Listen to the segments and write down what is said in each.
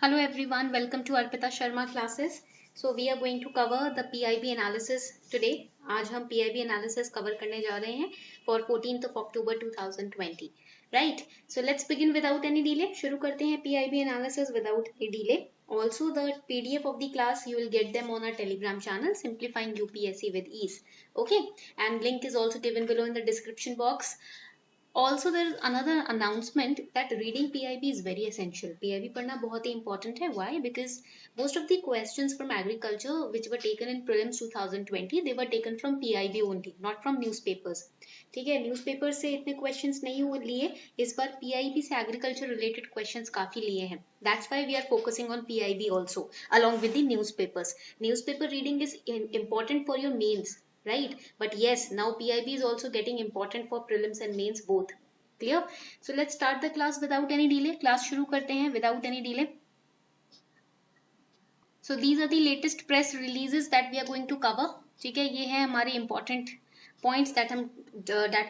Hello everyone, welcome to Arpita Sharma classes. So we are going to cover the PIB analysis today. आज हम PIB analysis cover करने जा रहे हैं for 14th of October 2020. Right? So let's begin without any delay. शुरू करते हैं PIB analysis without any delay. Also the PDF of the class you will get them on our Telegram channel Simplifying UPSC with Ease. Okay? And link is also given below in the description box. Also there is another announcement that reading PIB is very essential. PIB पढ़ना बहुत ही important है. Why? Because most of the questions from agriculture which were taken in prelims 2020 they were taken from PIB only, not from newspapers. ठीक है, newspaper से इतने questions नहीं हुए लिए, इस बार PIB से एग्रीकल्चर रिलेटेड क्वेश्चंस काफी लिए हैं. That's why we are focusing on PIB also along with the newspapers. Newspaper reading is important for your mains. Right, but yes, now PIB is also getting important for prelims and mains both. Clear? So let's start the class without any delay. Class शुरू करते हैं without any delay. So these are the latest press releases that we are going to cover. ठीक है, ये है हमारे important points that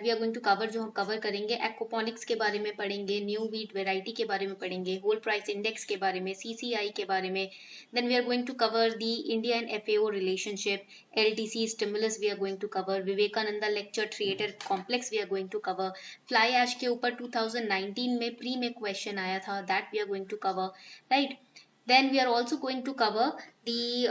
we are going to cover, जो हम cover करेंगे. एक्वापोनिक्स के बारे में पढ़ेंगे, न्यू व्हीट वेराइटी के बारे में पढ़ेंगे, होल प्राइस इंडेक्स के बारे में, CCI के बारे में. Then we are going to cover the India and FAO relationship, LTC stimulus we are going to cover, Vivekananda lecture theatre complex we are going to cover, fly ash के ऊपर 2019 में pre में क्वेश्चन आया था, that we are going to cover, right. Then we are also going to cover the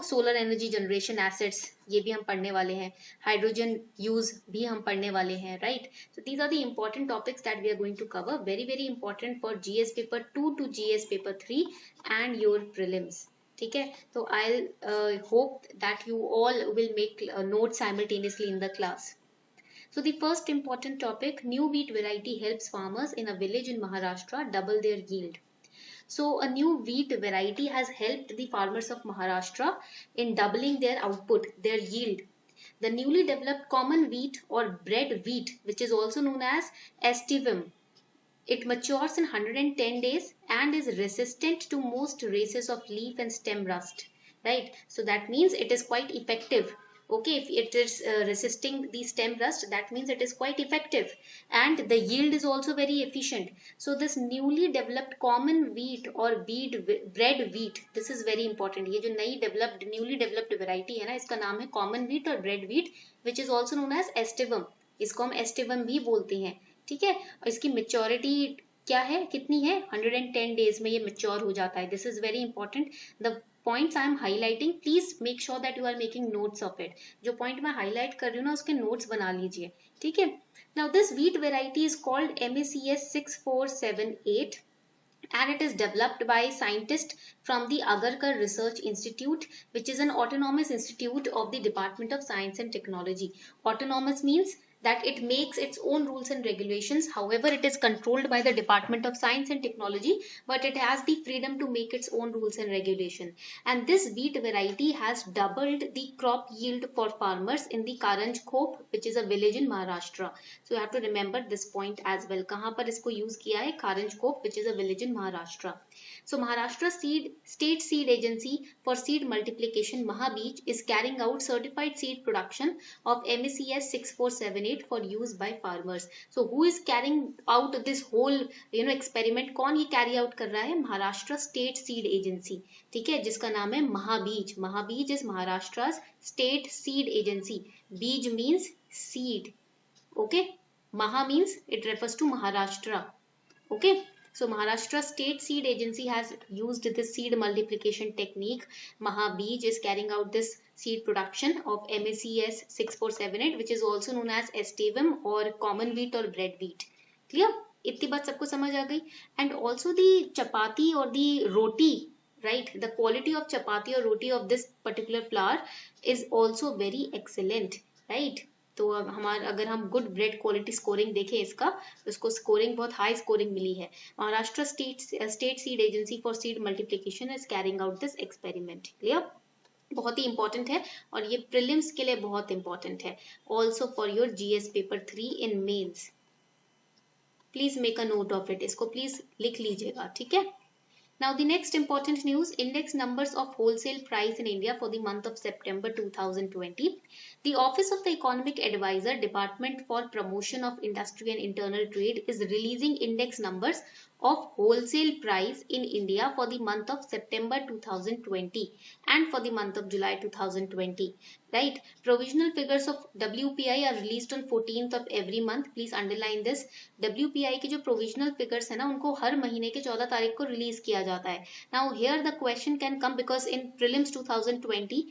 solar energy generation assets, ये भी हम पढ़ने वाले हैं. Hydrogen use भी हम पढ़ने वाले हैं, right. So these are the important topics that we are going to cover, very very important for GS paper 2 to GS paper 3 and your prelims. ठीक है, तो I'll hope that you all will make notes simultaneously in the class. So the first important topic, new wheat variety helps farmers in a village in Maharashtra double their yield. So a new wheat variety has helped the farmers of Maharashtra in doubling their output, their yield. The newly developed common wheat or bread wheat, which is also known as Estivum, it matures in 110 days and is resistant to most races of leaf and stem rust. Right? So that means it is quite effective. Okay, if it is resisting the stem rust, that means it is quite effective, and the yield is also very efficient. So this newly developed common wheat or bread wheat, this is very important. ये जो newly developed variety है ना, इसका नाम है common wheat or bread wheat, which is also known as Estivum. इसको हम Estivum भी बोलते हैं. ठीक है, और इसकी मेच्योरिटी क्या है, कितनी है, 110 डेज में ये मेच्योर हो जाता है. This is very important. The points I am highlighting, please make sure that you are making notes of it. जो पॉइंट मैं हाईलाइट कर रही हूँ ना, उसके नोट्स बना लीजिए. ठीक है. Now this wheat variety is called MACS 6478 and it is developed by scientists from the Agarkar Research Institute, which is an autonomous institute of the Department of Science and Technology. Autonomous means that it makes its own rules and regulations. However, it is controlled by the Department of Science and Technology, but it has the freedom to make its own rules and regulation. And this wheat variety has doubled the crop yield for farmers in the Karanjkhop, which is a village in Maharashtra. So you have to remember this point as well. कहाँ पर इसको use किया है? Karanjkhop, which is a village in Maharashtra. So Maharashtra State Seed Agency for Seed Multiplication, Mahabij, is carrying out certified seed production of MACS 6478 for use by farmers. So who is carrying out this whole experiment? कौन ये carry out कर रहा है? Maharashtra State Seed Agency. ठीक है, जिसका नाम है Mahabij. Mahabij is Maharashtra's State Seed Agency. Bij means seed. Okay, Maha means it refers to Maharashtra. Okay. So Maharashtra State Seed Agency has used this seed multiplication technique. Mahabij is carrying out this seed production of MACS 6478, which is also known as Estivum or common wheat or bread wheat. Clear? इतनी बात सबको समझ आ गई. And also the chapati or the roti, right? The quality of chapati or roti of this particular flour is also very excellent, right? तो हमारा अगर हम good bread quality scoring देखें इसका, तो इसको स्कोरिंग बहुत हाई स्कोरिंग मिली है. Maharashtra state seed agency for seed multiplication is carrying out this experiment. Clear? बहुत ही इंपॉर्टेंट है और ये प्रीलिम्स के लिए बहुत इंपॉर्टेंट है. Also for your GS paper 3 in Mains. Please make a note of it. इसको प्लीज लिख लीजिएगा. ठीक है. Now the next important news, index numbers of wholesale price in India for the month of September 2020. The Office of the Economic Advisor, Department for Promotion of Industry and Internal Trade is releasing index numbers of wholesale price in India for the month of September 2020 and for the month of July 2020. Right? Provisional figures of WPI are released on 14th of every month. Please underline this. WPI के जो provisional figures है ना, उनको हर महीने के 14 तारीख को release किया जाता है. Now here the question can come because in prelims 2020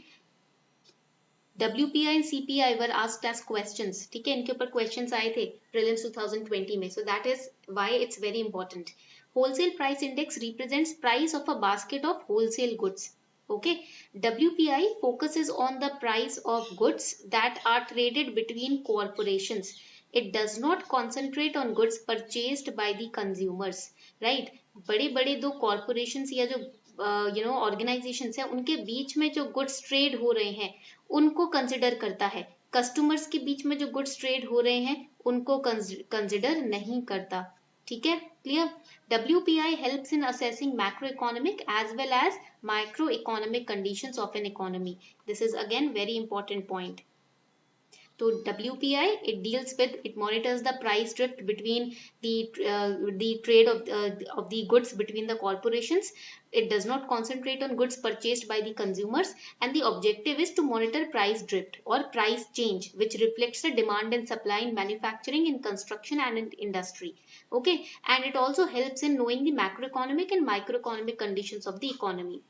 WPI and CPI were asked as questions. ठीक है, इनके ऊपर questions आए थे prelims 2020 में. So that is why it's very important. Wholesale price index represents price of a basket of wholesale goods. Okay, WPI focuses on the price of goods that are traded between corporations. It does not concentrate on goods purchased by the consumers. Right? बड़े बड़े दो corporations या जो organisations है, उनके बीच में जो goods trade हो रहे हैं उनको कंसिडर करता है. कस्टमर्स के बीच में जो गुड्स ट्रेड हो रहे हैं उनको कंसिडर नहीं करता. ठीक है, clear? WPI helps in assessing macroeconomic as well as microeconomic conditions of an economy. This is again very important point. So WPI, it monitors the price drift between the trade of the goods between the corporations. It does not concentrate on goods purchased by the consumers, and the objective is to monitor price drift or price change, which reflects the demand and supply in manufacturing, in construction and in industry. Okay, and it also helps in knowing the macroeconomic and microeconomic conditions of the economy.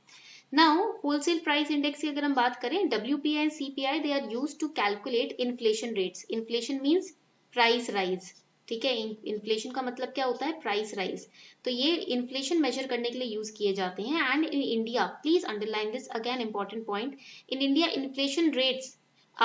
Now, wholesale price index की अगर हम बात करें, WPI and CPI they are used to calculate inflation rates. Inflation means price rise. ठीक है, inflation का मतलब क्या होता है? Price rise. तो ये इन्फ्लेशन मेजर करने के लिए यूज किए जाते हैं. And in India, please underline this again important point, in India inflation rates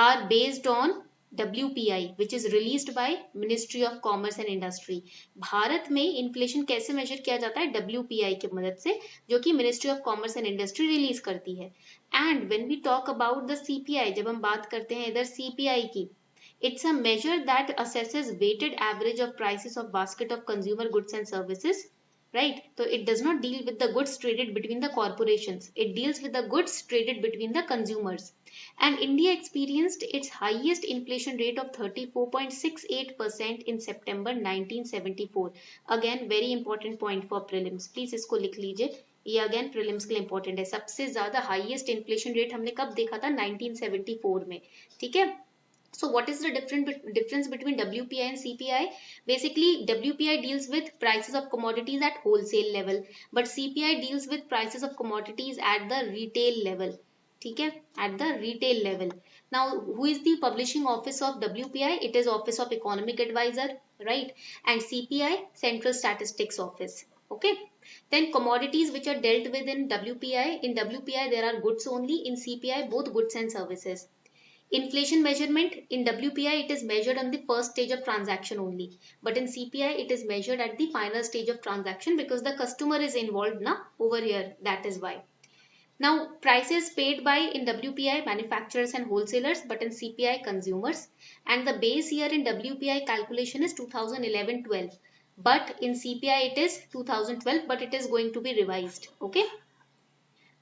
are based on WPI which is released by Ministry of Commerce and Industry. Bharat में inflation कैसे मेजर किया जाता है? WPI की मदद से, जो कि Ministry of Commerce and Industry release करती है. And when we talk about the CPI, जब हम बात करते हैं इधर CPI की, it's a measure that assesses weighted average of prices of basket of consumer goods and services. Right? So it does not deal with the goods traded between the corporations. It deals with the goods traded between the consumers. And India experienced its highest inflation rate of 34.68% in September 1974. Again, very important point for prelims. Please इसको लिख लीजिए. ये again prelims के लिए important है. सबसे ज्यादा highest inflation rate हमने कब देखा था? 1974 में. ठीक है. So what is the difference between WPI and CPI? Basically, WPI deals with prices of commodities at wholesale level, but CPI deals with prices of commodities at the retail level. ठीक है, at the retail level. Now, who is the publishing office of WPI? It is Office of Economic Advisor, right? And CPI, Central Statistics Office. Okay. Then commodities which are dealt with in WPI. In WPI, there are goods only. In CPI, both goods and services. Inflation measurement, in WPI it is measured on the first stage of transaction only, but in CPI it is measured at the final stage of transaction because the customer is involved now over here. That is why. Now, prices paid by in WPI manufacturers and wholesalers, but in CPI consumers, and the base year in WPI calculation is 2011-12, but in CPI it is 2012, but it is going to be revised. Okay.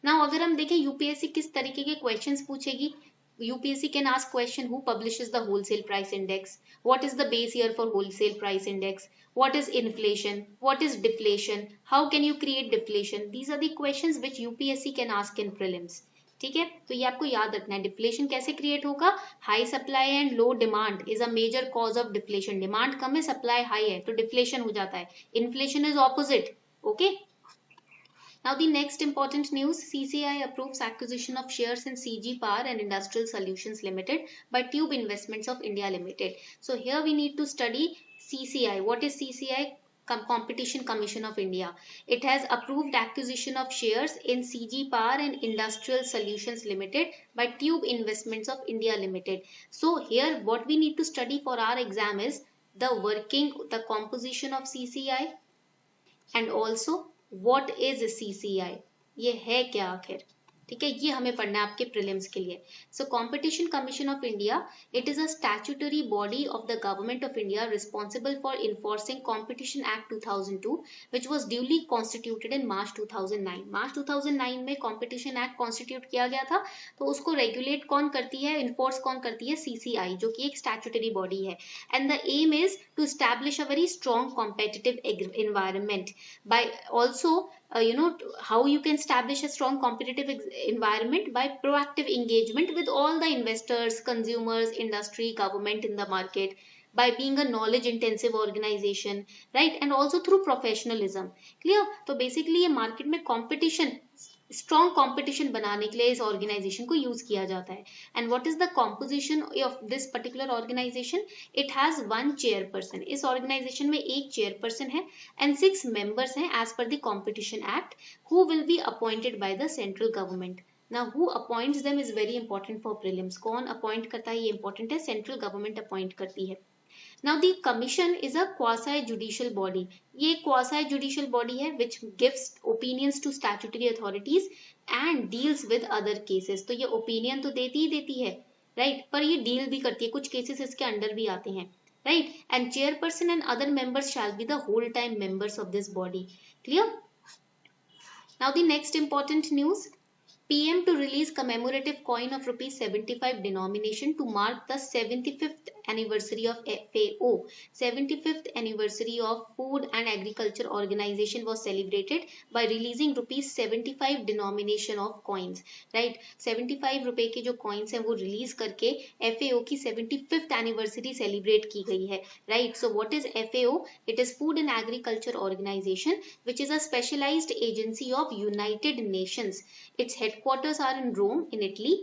Now, अगर हम देखें UPSC किस तरीके के questions पूछेगी. UPSC can ask question, who publishes the wholesale price index? What is the base year for wholesale price index? What is inflation? What is deflation? How can you create deflation? These are the questions which UPSC can ask in prelims. ठीक है, तो ये आपको याद रखना है. Deflation कैसे create होगा? High supply and low demand is a major cause of deflation. Demand कम है, सप्लाई हाई है, तो डिफ्लेशन हो जाता है. Inflation is opposite. Okay. Now the next important news, CCI approves acquisition of shares in CG Power and Industrial Solutions Limited by Tube Investments of India Limited. So here we need to study CCI. What is CCI? Competition Commission of India. It has approved acquisition of shares in CG Power and Industrial Solutions Limited by Tube Investments of India Limited. So here what we need to study for our exam is the working, the composition of CCI, and also what is CCI? ये है क्या आखिर? ठीक है, ये हमें पढ़ना है आपके प्रीलिम्स के लिए। So competition commission of India, it is a statutory body of the government of India responsible for enforcing competition act 2002 which was duly constituted in March 2009। March 2009 में कॉम्पिटिशन एक्ट कॉन्स्टिट्यूट किया गया था, तो उसको regulate कौन करती है, enforce कौन करती है, CCI, जो कि एक स्टैट्यूटरी बॉडी है। And the aim is to establish a very strong competitive environment by also how you can establish a strong competitive environment by proactive engagement with all the investors, consumers, industry, government in the market, by being a knowledge intensive organization, right, and also through professionalism. Clear? तो basically ये market में competition, strong competition बनाने के लिए इस organisation को use किया जाता है. And what is the composition of this particular organisation? It has 1 chairperson. इस ऑर्गेनाइजेशन में एक चेयरपर्सन है एंड 6 मेंबर्स हैं as per the competition act, who will be appointed by the central government. Now who appoints them is very important for prelims. कौन appoint करता है ये important है, सेंट्रल गवर्नमेंट अपॉइंट करती है. Now the commission is a quasi judicial body. ये quasi judicial body है which gives opinions to statutory authorities and deals with other cases. तो ये opinion तो देती ही देती है, right, पर ये deal भी करती है, कुछ cases इसके अंडर भी आते हैं, right, and chairperson and other members shall be the whole time members of this body. Clear? Now the next important news. PM to release commemorative coin of rupees 75 denomination to mark the 75th anniversary of FAO. 75th anniversary of Food and Agriculture Organization was celebrated by releasing rupees 75 denomination of coins. Right? 75 रुपए के जो coins हैं वो release करके FAO की 75th anniversary celebrate की गई है. Right? So what is FAO? It is Food and Agriculture Organization, which is a specialized agency of United Nations. Its headquarters are in Rome in Italy.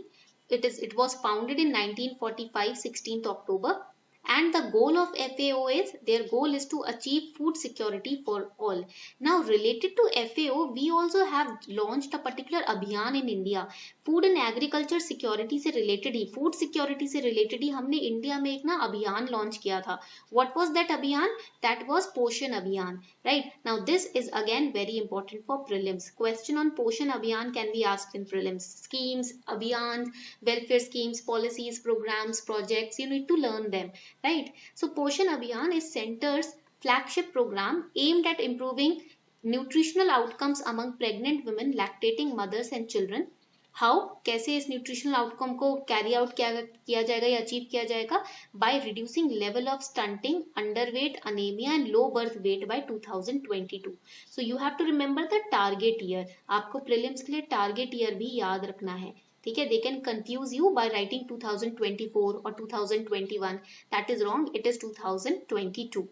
It was founded in 1945, 16th October. And the goal of FAO is, their goal is to achieve food security for all. Now related to FAO, we also have launched a particular abhiyan in India. Food and agriculture security से related ही, food security से related ही हमने India में एक ना अभियान launch किया था. What was that अभियान? दैट वाज पोषण अभियान. Right, now this is again very important for prelims. Question on पोषण अभियान can be asked in prelims. Schemes, अभियान, welfare schemes, policies, programs, projects, you need to learn them, right? So Poshan Abhiyan is Centre's flagship program aimed at improving nutritional outcomes among pregnant women, lactating mothers and children. How, कैसे इस nutritional outcome को carry out किया जाएगा या achieve किया जाएगा? By reducing level of stunting, underweight, anaemia and low birth weight by 2022. So you have to remember the target year. आपको prelims के लिए टारगेट ईयर भी याद रखना है, ठीक है? They can confuse you by writing 2024 और 2021. That is wrong. It is 2022.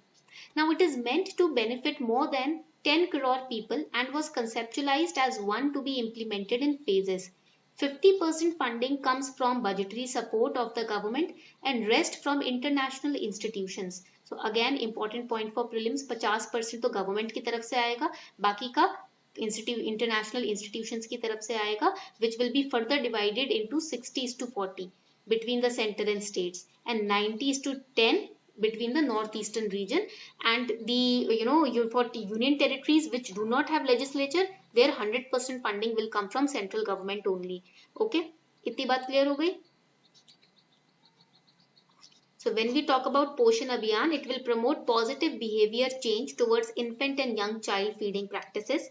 Now it is meant to benefit more than 10 crore people and was conceptualized as one to be implemented in phases. 50% funding comes from budgetary support of the government and rest from international institutions. So again important point for prelims, 50% तो government की तरफ से आएगा, बाकी का international institutions की तरफ से आएगा, which will be further divided into 60:40 between the center and states and 90:10 between the northeastern region. And the for union territories which do not have legislature, their 100% funding will come from central government only. Okay, इतनी बात clear हो गई? So when we talk about Poshan Abhiyan, it will promote positive behavior change towards infant and young child feeding practices,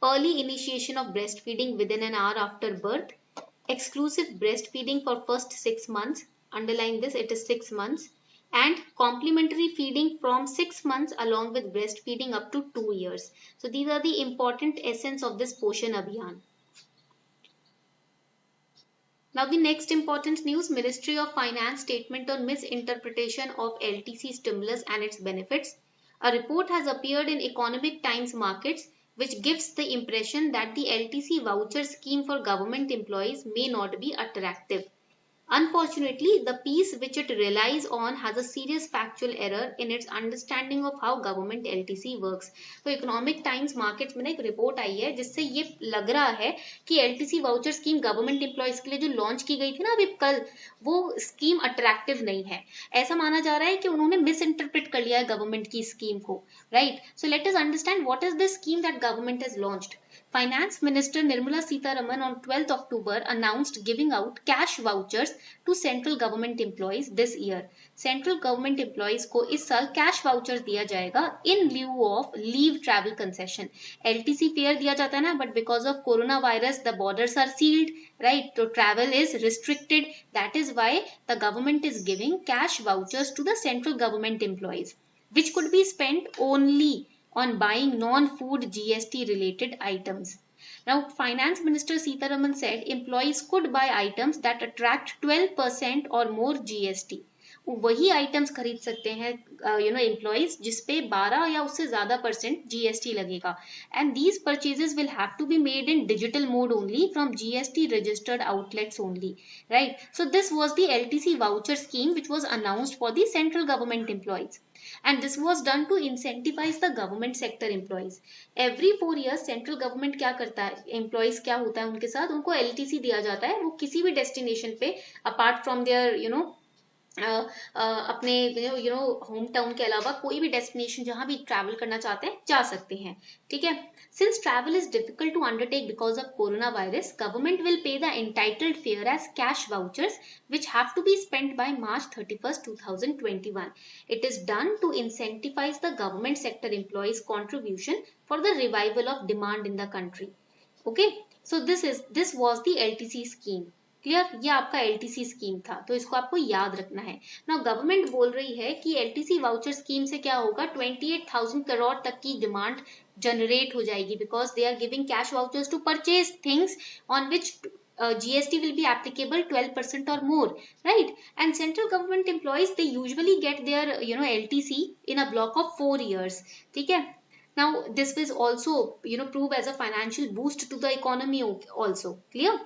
early initiation of breastfeeding within an hour after birth, exclusive breastfeeding for first 6 months, underline this, it is 6 months, and complementary feeding from 6 months along with breastfeeding up to 2 years. So these are the important essence of this Poshan Abhiyan. Now the next important news, Ministry of Finance statement on misinterpretation of LTC stimulus and its benefits. A report has appeared in Economic Times Markets which gives the impression that the LTC voucher scheme for government employees may not be attractive. Unfortunately, the piece which it relies on has a serious factual error in its understanding of how government LTC works. तो economic times markets में ना एक report आई है जिससे ये लग रहा है कि LTC voucher scheme government employees के लिए जो लॉन्च की गई थी ना अभी कल, वो स्कीम अट्रैक्टिव नहीं है. ऐसा माना जा रहा है कि उन्होंने मिस इंटरप्रेट कर लिया है गवर्नमेंट की स्कीम को. Right, so let us understand what is the scheme that government has launched. Finance Minister Nirmala Sitharaman on 12th October announced giving out cash vouchers to central government employees this year. Central government employees को इस साल cash vouchers दिया जाएगा in lieu of leave travel concession. LTC fare दिया जाता है ना, but because of coronavirus the borders are sealed, right? So travel is restricted. That is why the government is giving cash vouchers to the central government employees, which could be spent only on buying non-food GST related items. Now, Finance Minister Sitharaman said employees could buy items that attract 12% or more GST. वही items खरीद सकते हैं employees जिसपे 12 या उससे ज्यादा percent GST लगेगा. And these purchases will have to be made in digital mode only from GST registered outlets only, right? So this was the LTC voucher scheme which was announced for the central government employees. And this was done to incentivize the government sector employees. Every 4 years central government क्या करता है, employees क्या होता है उनके साथ, उनको LTC दिया जाता है. वो किसी भी destination पे apart from their अपने होम टाउन के अलावा कोई भी डेस्टिनेशन जहां भी ट्रैवल करना चाहते हैं जा सकते हैं, ठीक है. Since travel is difficult to undertake because of corona virus, government will pay the entitled fare as cash vouchers which have to be spent by March 31st, 2021. It is done to incentivize the government sector employees' contribution for the revival of demand in the country. Okay, so this was the LTC scheme. Clear? ये आपका LTC scheme था, तो इसको आपको याद रखना है. Now government बोल रही है कि एलटीसी वाउचर स्कीम से क्या होगा, 28,000 करोड़ तक की डिमांड जनरेट हो जाएगी because they are giving cash vouchers to purchase things on which GST will be applicable 12% or more, right? And central government employees, they usually get their LTC in a block of 4 years. ठीक है? Now this will also prove as a financial boost to the economy also. Clear?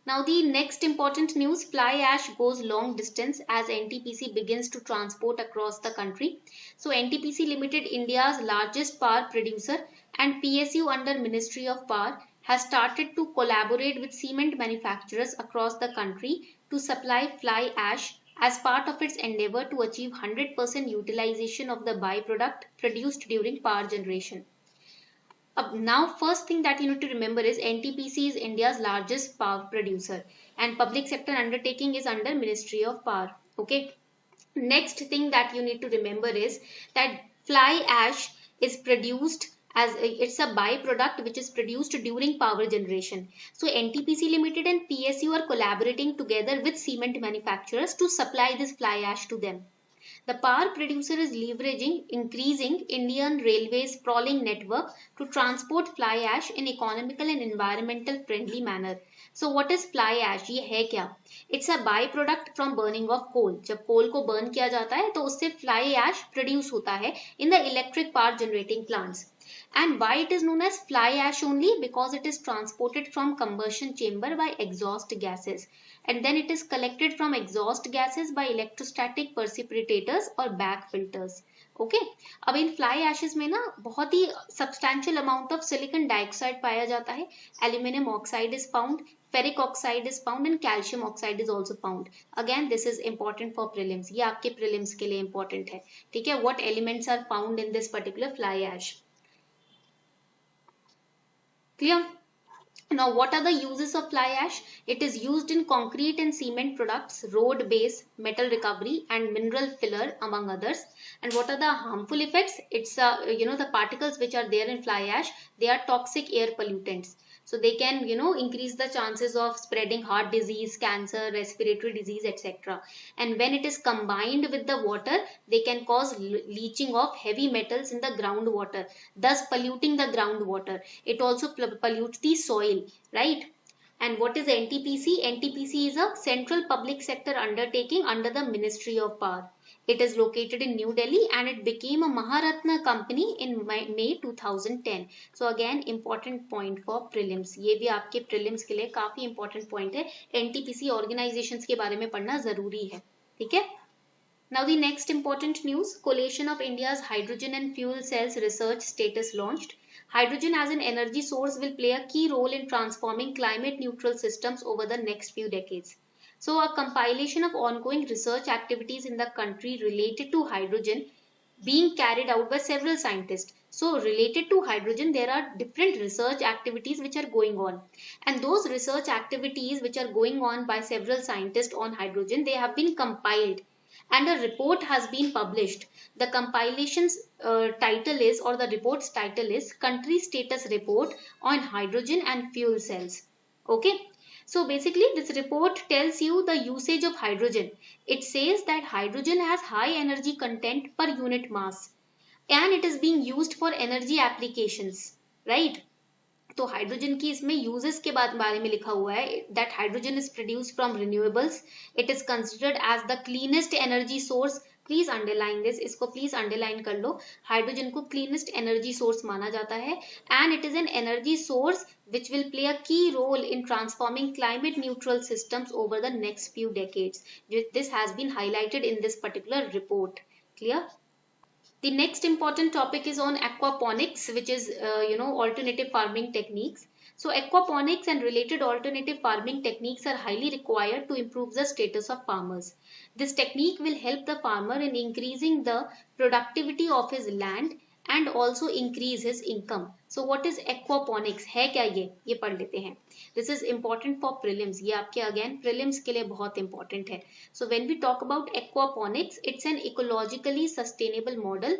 Now the next important news, fly ash goes long distance as NTPC begins to transport across the country. So NTPC Limited, India's largest power producer and PSU under Ministry of Power, has started to collaborate with cement manufacturers across the country to supply fly ash as part of its endeavor to achieve 100% utilization of the byproduct produced during power generation. Now first thing that you need to remember is NTPC is India's largest power producer and public sector undertaking is under Ministry of Power. Okay. Next thing that you need to remember is that fly ash is produced as it's a byproduct which is produced during power generation. So NTPC Limited and PSU are collaborating together with cement manufacturers to supply this fly ash to them. The power producer is leveraging increasing Indian Railways sprawling network to transport fly ash in economical and environmental friendly manner. So what is fly ash? ये है क्या? It's a byproduct from burning of coal. जब coal को burn किया जाता है तो उससे fly ash produce होता है in the electric power generating plants. And why it is known as fly ash only? Because it is transported from combustion chamber by exhaust gases. And then it is collected from exhaust gases by electrostatic precipitators or back filters. Okay अब इन fly ashes में ना बहुत ही substantial amount of silicon dioxide पाया जाता है, aluminium oxide is found, ferric oxide is found and calcium oxide is also found. Again this is important for prelims, ये आपके प्रीलिम्स के लिए इंपॉर्टेंट है, ठीक है. What elements are found in this particular fly ash. Clear? Now what are the uses of fly ash? It is used in concrete and cement products, road base, metal recovery and mineral filler among others. And what are the harmful effects? It's the particles which are there in fly ash, they are toxic air pollutants. So they can increase the chances of spreading heart disease, cancer, respiratory disease, etc. And when it is combined with the water, they can cause leaching of heavy metals in the groundwater, thus polluting the groundwater. It also pollutes the soil, right? And what is NTPC? NTPC is a central public sector undertaking under the Ministry of Power. It is located in New Delhi and it became a Maharatna company in May 2010. So again important point for prelims. ये भी आपके prelims के लिए काफी important point है. NTPC organizations के बारे में पढ़ना जरूरी है, ठीक है. Now the next important news, collation of India's hydrogen and fuel cells research status launched. Hydrogen as an energy source will play a key role in transforming climate neutral systems over the next few decades. So a compilation of ongoing research activities in the country related to hydrogen being carried out by several scientists. So related to hydrogen, there are different research activities which are going on, and those research activities which are going on by several scientists on hydrogen, they have been compiled and a report has been published. The compilation's title is, or the report's title is, Country Status Report on Hydrogen and Fuel Cells. Okay. So basically this report tells you the usage of hydrogen. It says that hydrogen has high energy content per unit mass and it is being used for energy applications, right? तो hydrogen की इसमें uses के बारे में लिखा हुआ है that hydrogen is produced from renewables, it is considered as the cleanest energy source. Please underline this, इसको प्लीज अंडरलाइन कर लो. हाइड्रोजन को क्लीनेस्ट एनर्जी सोर्स माना जाता है and it is an energy source which will play a key role in transforming climate neutral systems over the next few decades. This has been highlighted in this particular report. Clear? The next important topic is on aquaponics, which is alternative farming techniques. So aquaponics and related alternative farming techniques are highly required to improve the status of farmers. This technique will help the farmer in increasing the productivity of his land and also increase his income. So what is aquaponics? है क्या ये पढ़ लेते हैं. This is important for prelims. ये आपके again prelims के लिए बहुत important है. So when we talk about aquaponics, it's an ecologically sustainable model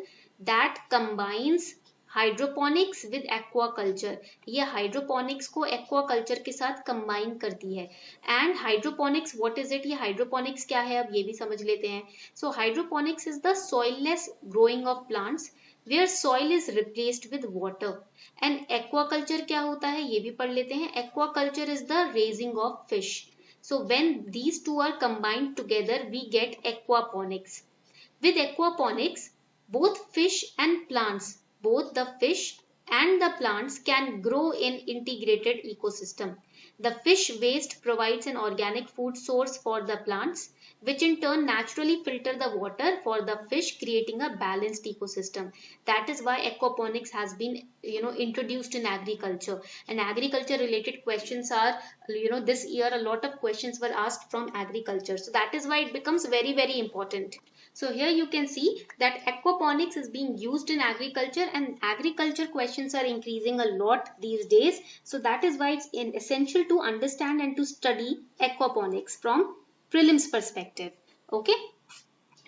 that combines hydroponics with aquaculture. ये हाइड्रोपोनिक्स को एक्वाकल्चर के साथ कंबाइन करती है. And hydroponics what is it? ये हाइड्रोपोनिक्स क्या है अब ये भी समझ लेते हैं. So hydroponics is the soilless growing of plants where soil is replaced with water. And aquaculture क्या होता है ये भी पढ़ लेते हैं. Aquaculture is the raising of fish. So when these two are combined together, we get aquaponics. With aquaponics, both fish and plants, both the fish and the plants can grow in integrated ecosystem. The fish waste provides an organic food source for the plants, which in turn naturally filter the water for the fish, creating a balanced ecosystem. That is why aquaponics has been introduced in agriculture. And agriculture related questions are, this year a lot of questions were asked from agriculture. So that is why it becomes very, very important. So here you can see that aquaponics is being used in agriculture, and agriculture questions are increasing a lot these days. So that is why it's essential to understand and to study aquaponics from prelims perspective. Okay.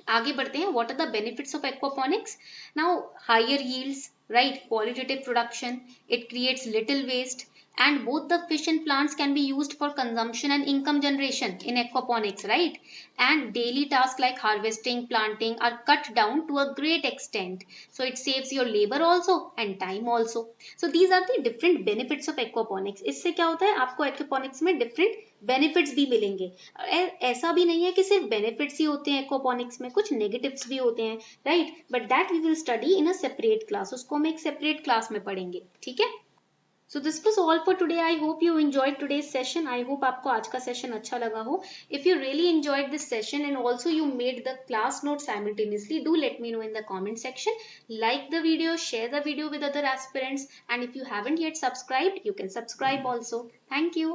आगे बढ़ते हैं. What are the benefits of aquaponics? Now higher yields, right? Qualitative production. It creates little waste. And both the fish and plants can be used for consumption and income generation in aquaponics, right? And daily tasks like harvesting, planting are cut down to a great extent. So it saves your labor also and time also. So these are the different benefits of aquaponics. इससे क्या होता है आपको aquaponics में different benefits भी मिलेंगे. ऐसा भी नहीं है कि सिर्फ benefits ही होते हैं aquaponics में, कुछ negatives भी होते हैं, right? But that we will study in a separate class. उसको हम एक separate class में पढ़ेंगे, ठीक है? So this was all for today. I hope you enjoyed today's session. I hope आपको आज का session अच्छा लगा हो. If you really enjoyed this session and also you made the class notes simultaneously, do let me know in the comment section. Like the video, share the video with other aspirants, and if you haven't yet subscribed, you can subscribe also. Thank you.